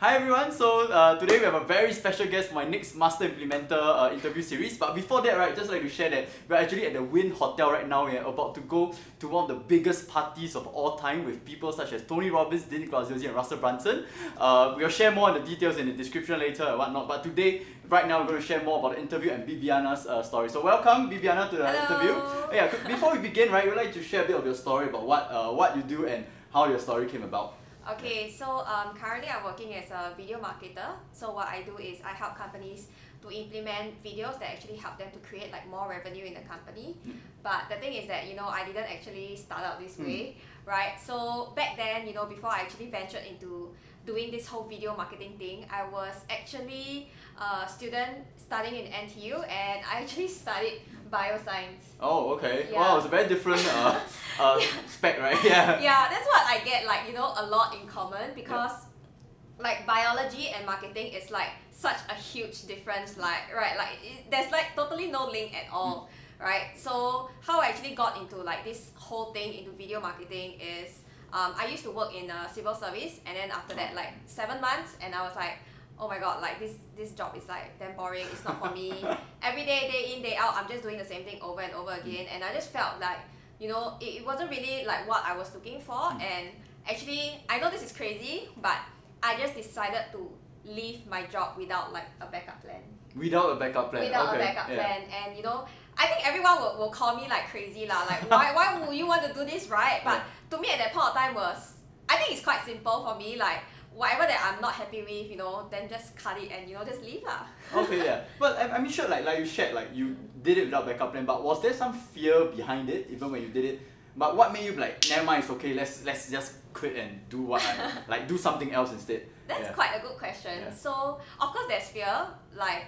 Hi everyone, so today we have a very special guest for my next Master Implementer interview series. But before that, right, just like to share that we're actually at the Wynn Hotel right now. We're about to go to one of the biggest parties of all time with people such as Tony Robbins, Dean Graziosi and Russell Brunson. We'll share more on the details in the description later and whatnot. But today, right now, we're going to share more about the interview and Bibiana's story. So welcome Bibiana to the interview. Yeah, before we begin, right, we'd like to share a bit of your story about what you do and how your story came about. Okay, so currently I'm working as a video marketer. So what I do is I help companies to implement videos that actually help them to create like more revenue in the company. But the thing is that, I didn't actually start out this way, right? So back then, before I actually ventured into doing this whole video marketing thing, I was actually a student studying in NTU and I actually studied bioscience. Oh, okay. Yeah. Wow, it's a very different spec, right? Yeah. Yeah, that's what I get, a lot in common because like biology and marketing is like such a huge difference, there's like totally no link at all, right? So how I actually got into like this whole thing into video marketing is I used to work in a civil service, and then after that, like 7 months, and I was like, oh my god, like this job is like damn boring, it's not for me. Every day, day in, day out, I'm just doing the same thing over and over again, and I just felt like, it wasn't really like what I was looking for. And actually, I know this is crazy, but I just decided to leave my job without like a backup plan. Without a backup plan. Without a backup plan. And I think everyone will call me like crazy lah. Like why would you want to do this, right? But to me at that point of time I think it's quite simple for me. Like whatever that I'm not happy with, then just cut it and just leave lah. Okay, yeah. But I'm sure like you shared, like you did it without backup plan, but was there some fear behind it even when you did it? But what made you like, never mind, it's okay, let's just quit and do what I do something else instead? That's quite a good question. Yeah. So of course there's fear, like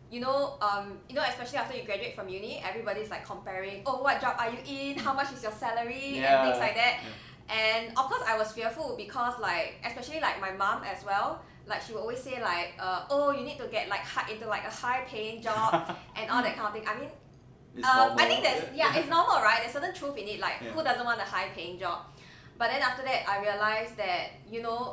especially after you graduate from uni, everybody's like comparing, oh, what job are you in, how much is your salary, and things like that. And of course I was fearful because like, especially like my mom as well, like she would always say like, oh, you need to get like into like a high paying job and all that kind of thing. I mean, I think it's normal, right? There's certain truth in it, like who doesn't want a high paying job? But then after that, I realized that,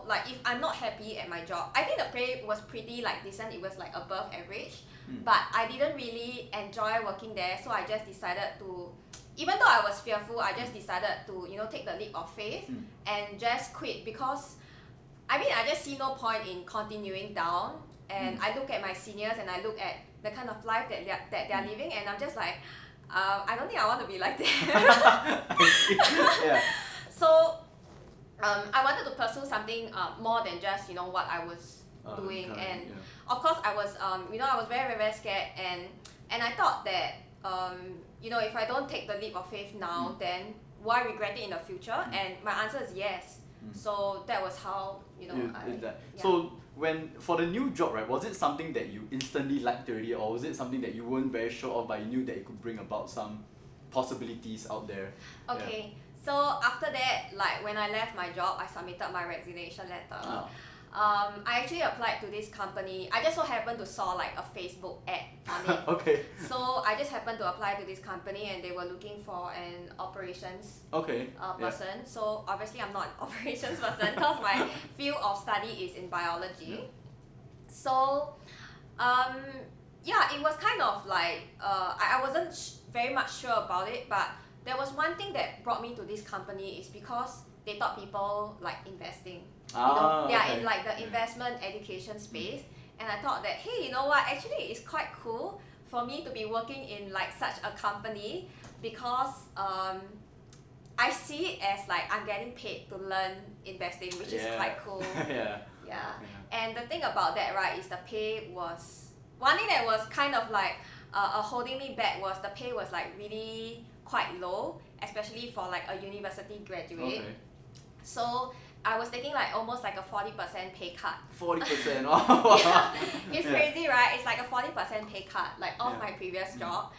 like if I'm not happy at my job, I think the pay was pretty like decent, it was like above average, but I didn't really enjoy working there, so I just decided to, even though I was fearful, I just decided to, take the leap of faith and just quit because, I just see no point in continuing down. And I look at my seniors and I look at the kind of life that they're living, and I'm just like, I don't think I want to be like that. So I wanted to pursue something more than just what I was doing. And of course I was I was very, very, very scared, and I thought that if I don't take the leap of faith now, then why regret it in the future? And my answer is yes. So that was how I did that. So for the new job, right, was it something that you instantly liked already, or was it something that you weren't very sure of but you knew that it could bring about some possibilities out there? Okay, so after that, like when I left my job, I submitted my resignation letter. I actually applied to this company. I just so happened to saw like a Facebook ad on it. Okay. So I just happened to apply to this company, and they were looking for an operations person. So obviously I'm not an operations person because my field of study is in biology. So it was kind of like I wasn't very much sure about it, but there was one thing that brought me to this company is because they thought people like investing. They are in like the investment education space, and I thought that, hey, you know what, actually it's quite cool for me to be working in like such a company because I see it as like I'm getting paid to learn investing, which is quite cool. And the thing about that, right, is the pay was one thing that was kind of like holding me back was the pay was like really quite low, especially for like a university graduate. So I was taking like almost like a 40% pay cut. 40%? Oh. It's crazy, right? It's like a 40% pay cut, like off my previous job.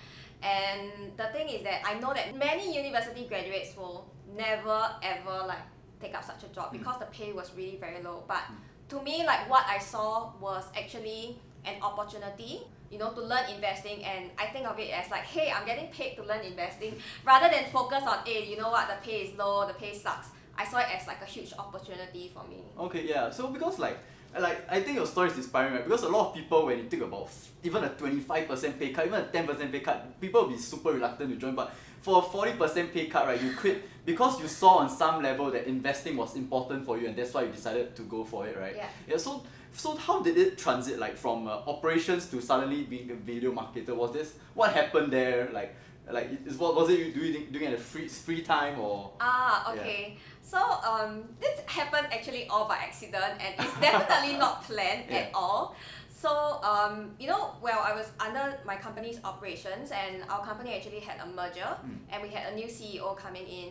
And the thing is that I know that many university graduates will never ever like take up such a job because the pay was really very low. But to me, like what I saw was actually an opportunity, to learn investing, and I think of it as like, hey, I'm getting paid to learn investing, rather than focus on, hey, you know what, the pay is low, the pay sucks. I saw it as like a huge opportunity for me. Okay, yeah. So because like like I think your story is inspiring, right? Because a lot of people, when you think about even a 25% pay cut, even a 10% pay cut, people will be super reluctant to join. But for a 40% pay cut, right, you quit because you saw on some level that investing was important for you, and that's why you decided to go for it, right? Yeah. So how did it transit, like from operations to suddenly being a video marketer? What happened there? Was it you doing it at a free time or? Okay. Yeah. So this happened actually all by accident, and it's definitely not planned Yeah. at all. So well, I was under my company's operations, and our company actually had a merger, and we had a new CEO coming in.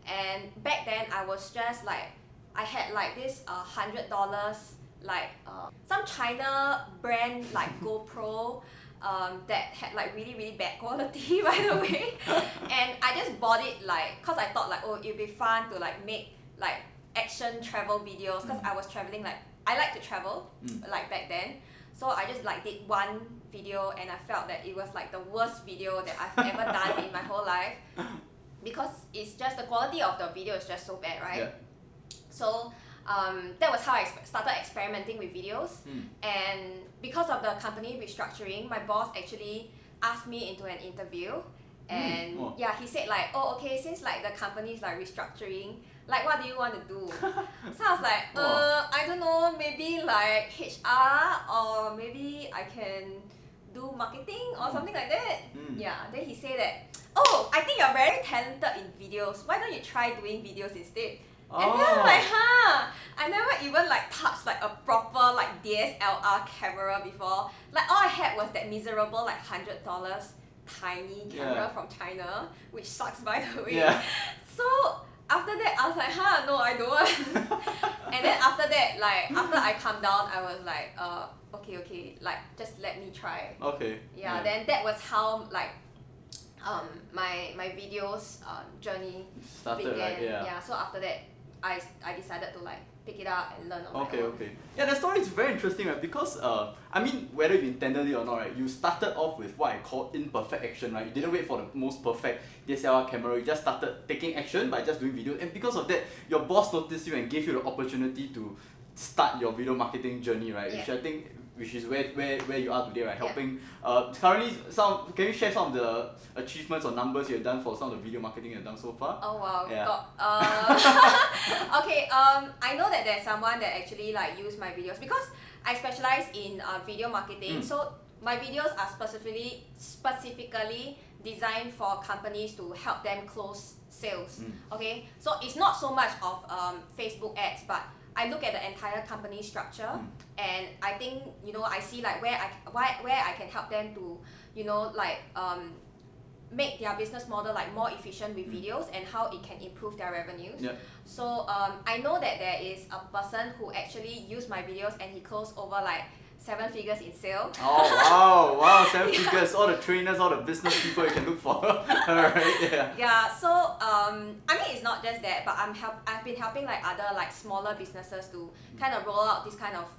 And back then I was just like, I had like this $100 like some China brand like GoPro. That had like really really bad quality, by the way, and I just bought it like cause I thought like, oh, it'd be fun to like make like action travel videos, cause I was traveling, like I like to travel like back then. So I just like did one video, and I felt that it was like the worst video that I've ever done in my whole life, because it's just the quality of the video is just so bad, right? Yeah. So that was how I started experimenting with videos. And because of the company restructuring, my boss actually asked me into an interview. And yeah, he said like, oh, okay, since like the company is like restructuring, like what do you want to do? So I was like, I don't know, maybe like HR, or maybe I can do marketing or something like that. Yeah, then he said that, oh, I think you're very talented in videos. Why don't you try doing videos instead? And then I'm like, I never even like touched like a proper like DSLR camera before. Like all I had was that miserable like $100 tiny camera from China, which sucks, by the way. Yeah. So after that I was like, no, I don't want. And then after that, like after I calmed down, I was like, okay, like just let me try. Okay. Yeah. Then that was how like my videos journey started, began. right? Yeah. So after that, I decided to like pick it up and learn on my own. Okay. Yeah, the story is very interesting, right? Because I mean, whether you intended it or not, right? You started off with what I call imperfect action, right? You didn't wait for the most perfect DSLR camera. You just started taking action by just doing video, and because of that, your boss noticed you and gave you the opportunity to start your video marketing journey, right? Yeah. Which is where you are today, right? Yeah. Helping currently can you share some of the achievements or numbers you've done for some of the video marketing you've done so far? Oh wow. Yeah. Okay. I know that there's someone that actually like use my videos, because I specialize in video marketing. So my videos are specifically designed for companies to help them close sales. Okay. So it's not so much of Facebook ads, but I look at the entire company structure, and I think I see like where I can help them to like make their business model like more efficient with videos, and how it can improve their revenues. Yeah. So I know that there is a person who actually used my videos, and he closed over like 7 figures in sale. Oh wow, 7 figures! All the trainers, all the business people you can look for. Alright, yeah. Yeah, so I mean, it's not just that, but I've been helping like other like smaller businesses to kind of roll out this kind of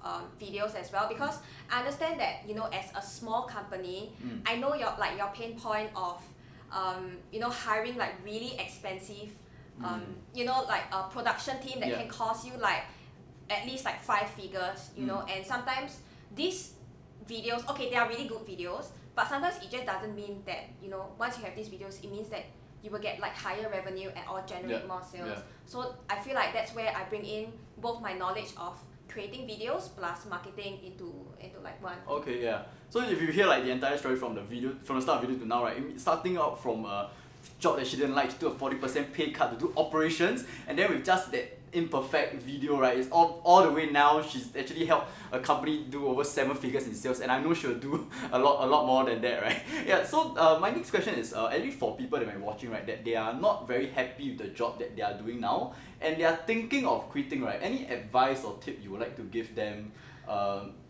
videos as well, because I understand that as a small company, I know your pain point of hiring like really expensive like a production team that can cost you like at least like 5 figures, and sometimes these videos, okay, they are really good videos, but sometimes it just doesn't mean that once you have these videos, it means that you will get like higher revenue and or generate more sales. So I feel like that's where I bring in both my knowledge of creating videos plus marketing into like one. Okay, yeah. So if you hear like the entire story from the start of the video to now, right? Starting out from a job that she didn't like, she took a 40% pay cut to do operations, and then with just that imperfect video, right? It's all the way now. She's actually helped a company do over 7 figures in sales, and I know she'll do a lot more than that, right? Yeah. So my next question is, at least for people that might be watching, right, that they are not very happy with the job that they are doing now, and they are thinking of quitting, right? Any advice or tip you would like to give them?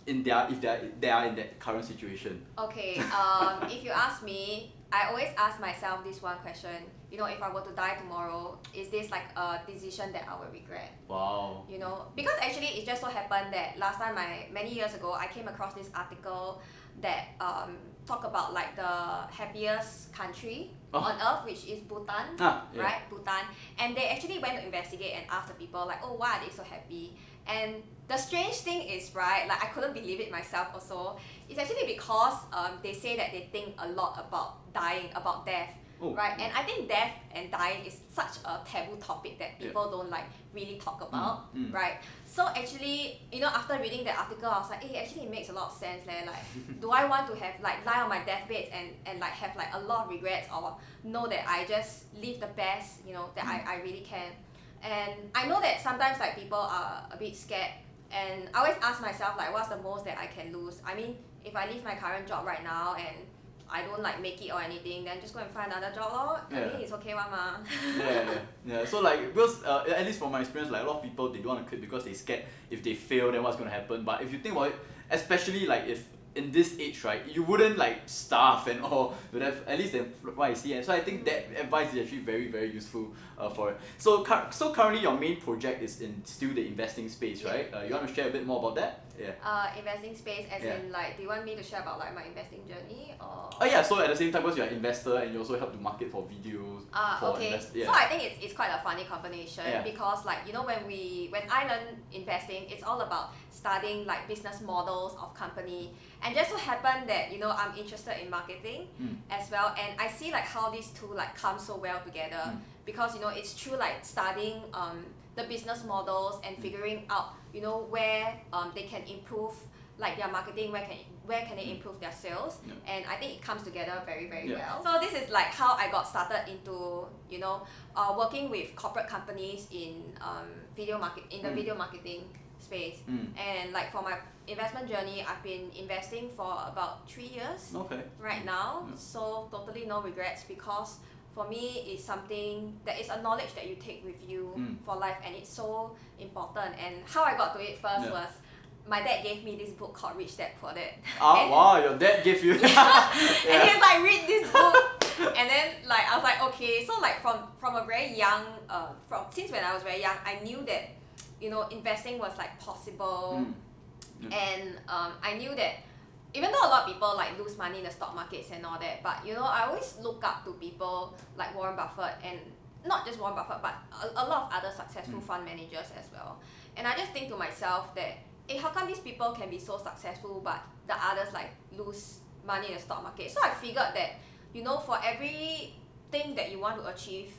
If they are in that current situation? Okay, if you ask me, I always ask myself this one question: you know, if I were to die tomorrow, is this like a decision that I will regret? Wow. You know, because actually it just so happened that last time many years ago, I came across this article that talk about like the happiest country on earth, which is Bhutan, right? Bhutan. And they actually went to investigate and ask the people like, oh, why are they so happy? And the strange thing is, right, like I couldn't believe it myself also. It's actually because they say that they think a lot about dying, about death. Right, and I think death and dying is such a taboo topic that people don't like really talk about, right? So actually, you know, after reading the article, I was like, hey, actually it makes a lot of sense, like, do I want to have like lie on my deathbed and like have like a lot of regrets, or know that I just live the best, you know, that I really can. And I know that sometimes like people are a bit scared, and I always ask myself like, what's the most that I can lose? I mean, if I leave my current job right now and I don't like make it or anything, then just go and find another job lor. I mean, it's okay one ma. Yeah. So like, because at least from my experience, like a lot of people, they don't want to quit because they scared if they fail, then what's going to happen. But if you think about it, especially like if in this age, right, you wouldn't like starve and all. But at least what I see. And so I think that advice is actually very, very useful for it. So currently your main project is in still the investing space, right? You want to share a bit more about that? Yeah. Investing space as in like, do you want me to share about like my investing journey or? Oh yeah, so at the same time, because you're an investor and you also help to market for videos. Okay. So I think it's quite a funny combination because like, you know, when I learned investing, it's all about studying like business models of company, and just so happened that, you know, I'm interested in marketing as well, and I see like how these two like come so well together because, you know, it's through like studying the business models and figuring out, you know, where they can improve like their marketing, where can they improve their sales, and I think it comes together very, very well. So this is like how I got started into, you know, working with corporate companies in video marketing space. And like for my investment journey, I've been investing for about 3 years right now. So totally no regrets, because for me it's something that is a knowledge that you take with you for life, and it's so important. And how I got to it first was my dad gave me this book called Rich Dad Poor Dad. Wow, your dad gave you and he's like, read this book. And then like I was like, okay. So like from a very young since when I was very young, I knew that, you know, investing was like possible. And I knew that even though a lot of people like lose money in the stock markets and all that, but you know, I always look up to people like Warren Buffett, and not just Warren Buffett, but a lot of other successful fund managers as well. And I just think to myself that, hey, how come these people can be so successful but the others like lose money in the stock market? So I figured that, you know, for everything that you want to achieve,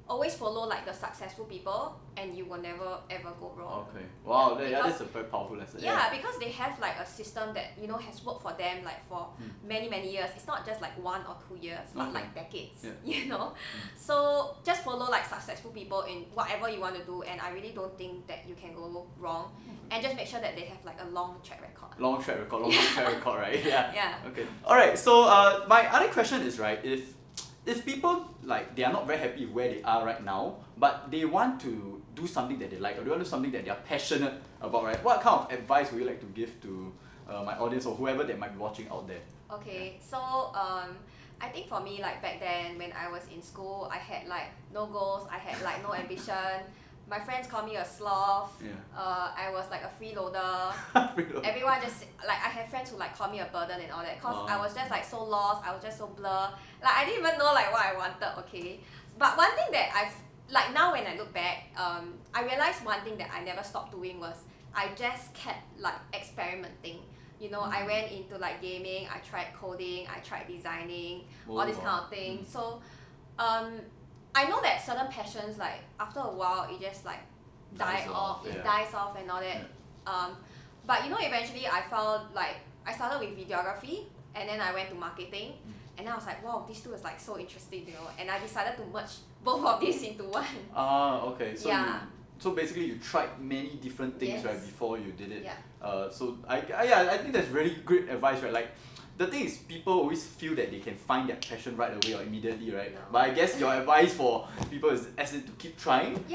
always follow like the successful people, and you will never ever go wrong. Okay. Wow, that's a very powerful lesson. Yeah, because they have like a system that, you know, has worked for them like for many years. It's not just like 1 or 2 years, but like decades. You know. So just follow like successful people in whatever you want to do, and I really don't think that you can go wrong. And just make sure that they have like a long track record. Long track record, right? Yeah. Okay. Alright, so my other question is, right, if people like they are not very happy with where they are right now, but they want to do something that they like, or they want to do something that they are passionate about, right? What kind of advice would you like to give to my audience or whoever that might be watching out there? Okay, so I think for me, like back then when I was in school, I had like no goals, I had like no ambition. My friends call me a sloth. I was like a freeloader. Everyone just like, I had friends who like call me a burden and all that, cause I was just like so lost. I was just so blur. Like I didn't even know like what I wanted. Okay, but one thing that I've like now when I look back, I realized one thing that I never stopped doing was I just kept like experimenting. You know, I went into like gaming. I tried coding. I tried designing. All these kind of things. So, I know that certain passions, like after a while, it just like dies off. It dies off and all that. But you know, eventually I found like I started with videography, and then I went to marketing, and then I was like, wow, these two is like so interesting, you know. And I decided to merge both of these into one. Okay. So so basically, you tried many different things, right, before you did it. So I think that's really great advice, right? Like, the thing is, people always feel that they can find their passion right away or immediately, right? No. But I guess your advice for people is as in to keep trying.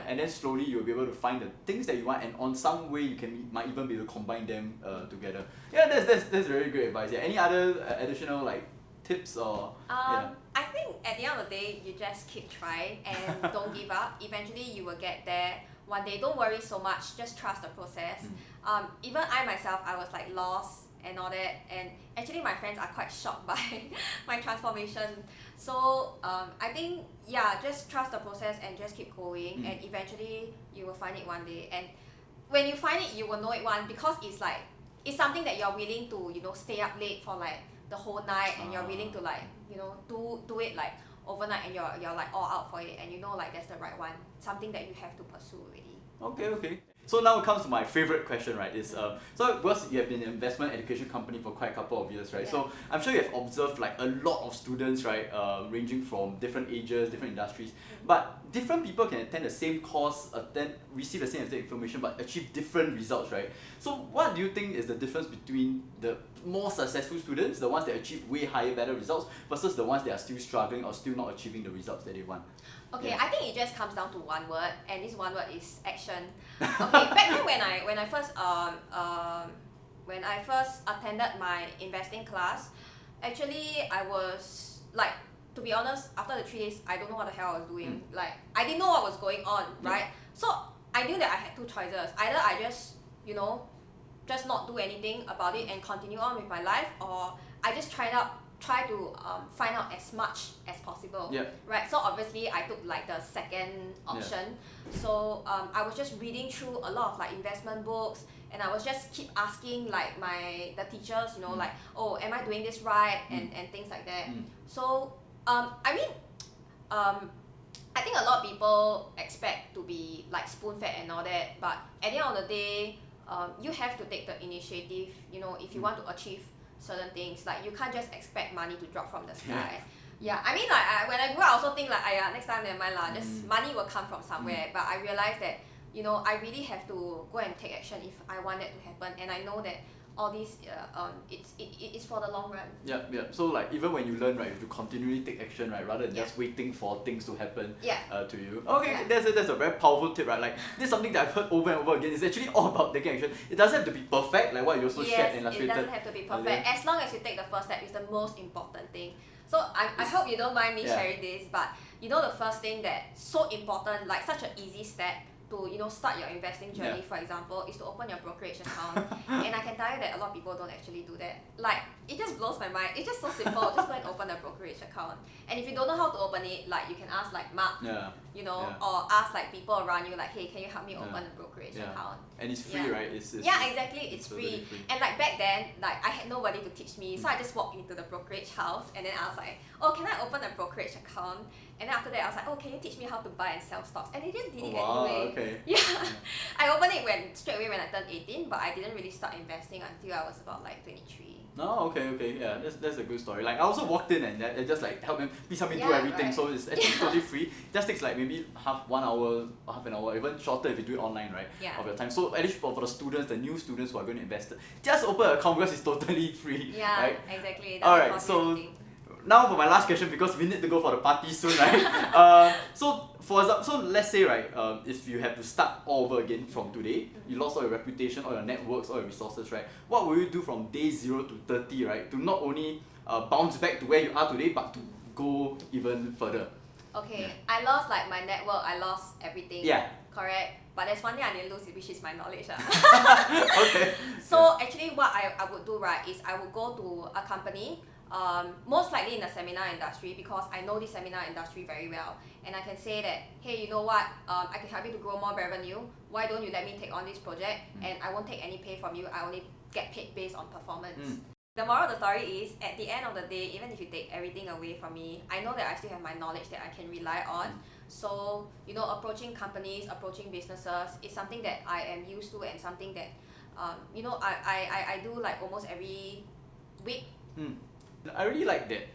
And then slowly you'll be able to find the things that you want, and on some way you might even be able to combine them together. Yeah, that's very great advice. Yeah. Any other additional like tips or I think at the end of the day, you just keep trying and don't give up. Eventually, you will get there one day. Don't worry so much. Just trust the process. Even I myself, I was like lost and all that. And actually, my friends are quite shocked by my transformation. So I think, yeah, just trust the process and just keep going. And eventually, you will find it one day. And when you find it, you will know it one, because it's like, it's something that you're willing to, stay up late for like the whole night, and you're willing to like, do it like overnight, and you're like all out for it, and like that's the right one, something that you have to pursue already. Okay. So now it comes to my favorite question, right? Is so because you have been in an investment education company for quite a couple of years, right? Yeah. So I'm sure you have observed like a lot of students, right? Ranging from different ages, different industries, but different people can attend the same course, receive the same exact information, but achieve different results, right? So what do you think is the difference between the more successful students, the ones that achieve way higher, better results, versus the ones that are still struggling or still not achieving the results that they want? Okay, I think it just comes down to one word, and this one word is action. Okay, back then when I first attended my investing class, actually I was like, to be honest, after the 3 days, I don't know what the hell I was doing. Like, I didn't know what was going on, right? So I knew that I had two choices. Either I just, just not do anything about it and continue on with my life, or I just try to find out as much as possible. Right? So obviously I took like the second option. So I was just reading through a lot of like investment books, and I was just keep asking like the teachers, like, oh, am I doing this right, and things like that. So I think a lot of people expect to be like spoon-fed and all that, but at the end of the day, you have to take the initiative, if you want to achieve certain things. Like, you can't just expect money to drop from the sky. I mean, like, when I grew up, I also think like, next time, never mind lah, just money will come from somewhere. But I realized that, I really have to go and take action if I want that to happen. And I know that all these, it's for the long run. So like, even when you learn, right, you have to continually take action, right, rather than just waiting for things to happen to you. Okay, that's a very powerful tip, right? Like, this is something that I've heard over and over again. It's actually all about taking action. It doesn't have to be perfect, like what you also shared and illustrated. It doesn't have to be perfect. As long as you take the first step, is the most important thing. So I hope you don't mind me sharing this, but the first thing that's so important, like such an easy step to start your investing journey, for example, is to open your brokerage account. And I can tell you that a lot of people don't actually do that. Like, it just blows my mind. It's just so simple. Just go and open a brokerage account. And if you don't know how to open it, like, you can ask like Marc, or ask like people around you, like, hey, can you help me open a brokerage account? And it's free, right? It's exactly. It's free. And like back then, like, I had nobody to teach me, so I just walked into the brokerage house, and then I was like, oh, can I open a brokerage account? And then after that, I was like, oh, can you teach me how to buy and sell stocks? And they just did it anyway. Okay. I opened it straight away when I turned 18, but I didn't really start investing until I was about like 23. No, okay, yeah, that's a good story. Like, I also walked in and it just like please help me do everything. Right. So it's actually totally free. It just takes like maybe half an hour, even shorter if you do it online, right? Of your time. So at least for the students, the new students who are going to invest, just open an account because it's totally free. Right? Exactly. Alright, so now for my last question, because we need to go for the party soon, right? So for example, so let's say, right, if you have to start all over again from today, you lost all your reputation, all your networks, all your resources, right? What will you do from day 0 to 30, right? To not only bounce back to where you are today, but to go even further. Okay, I lost like my network, I lost everything. Correct. But there's one thing I didn't lose, which is my knowledge. Okay. So actually what I would do, right, is I would go to a company, most likely in the seminar industry, because I know the seminar industry very well, and I can say that, hey, you know what, I can help you to grow more revenue. Why don't you let me take on this project, and I won't take any pay from you, I only get paid based on performance. The moral of the story is, at the end of the day, even if you take everything away from me, I know that I still have my knowledge that I can rely on. So, approaching companies, approaching businesses is something that I am used to, and something that, I do like almost every week. I really like that.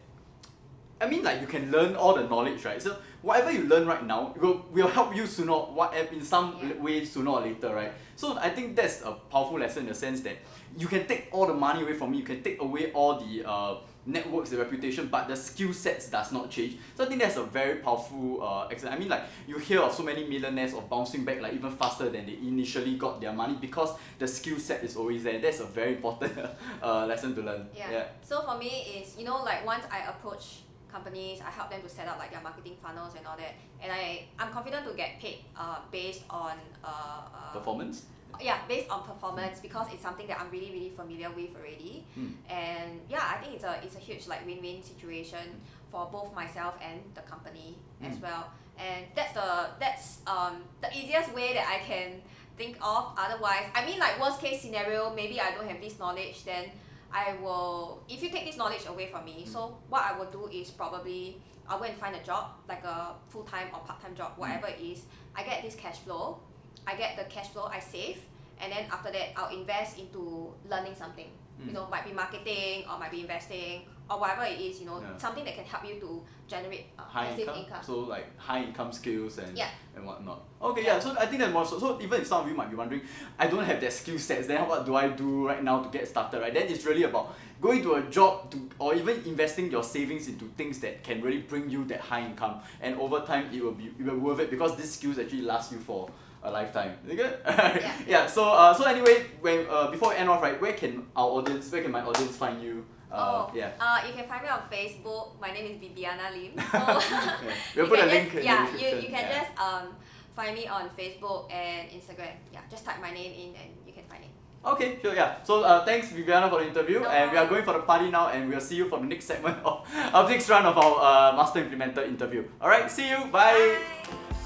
I mean, like, you can learn all the knowledge, right? So whatever you learn right now will help you in some way sooner or later, right? So I think that's a powerful lesson in the sense that you can take all the money away from me, you can take away all the networks, the reputation, but the skill sets does not change. So I think that's a very powerful example. I mean, like, you hear of so many millionaires of bouncing back like even faster than they initially got their money because the skill set is always there. That's a very important lesson to learn. Yeah. So for me is, you know, like once I approach companies, I help them to set up like their marketing funnels and all that, and I'm confident to get paid based on Performance? yeah, based on performance, because it's something that I'm really familiar with already. And yeah, I think it's a huge like win-win situation for both myself and the company as well. And that's the easiest way that I can think of. Otherwise, I mean, like worst case scenario, maybe I don't have this knowledge, then I will, if you take this knowledge away from me, so what I will do is probably I'll go and find a job, like a full-time or part-time job, whatever it is. I get this cash flow, I save, and then after that I'll invest into learning something. You know, might be marketing or might be investing or whatever it is, you know, something that can help you to generate passive income. So like high income skills and and whatnot. Okay, Yeah. so I think that's more so even if some of you might be wondering, I don't have that skill sets, then what do I do right now to get started, right? Then it's really about going to a job or even investing your savings into things that can really bring you that high income, and over time it will be worth it because these skills actually last you for a lifetime. Is it good? Yeah. So anyway, when before we end off, right, where can my audience find you? You can find me on Facebook. My name is Bibiana Lim. So we'll put a link in the you description. can just find me on Facebook and Instagram. Yeah, just type my name in and you can find it. Okay, sure, yeah. So thanks Viviana for the interview, and we are going for the party now, and we'll see you for the next segment of next round of our Master Implementer interview. Alright, see you, bye. Bye.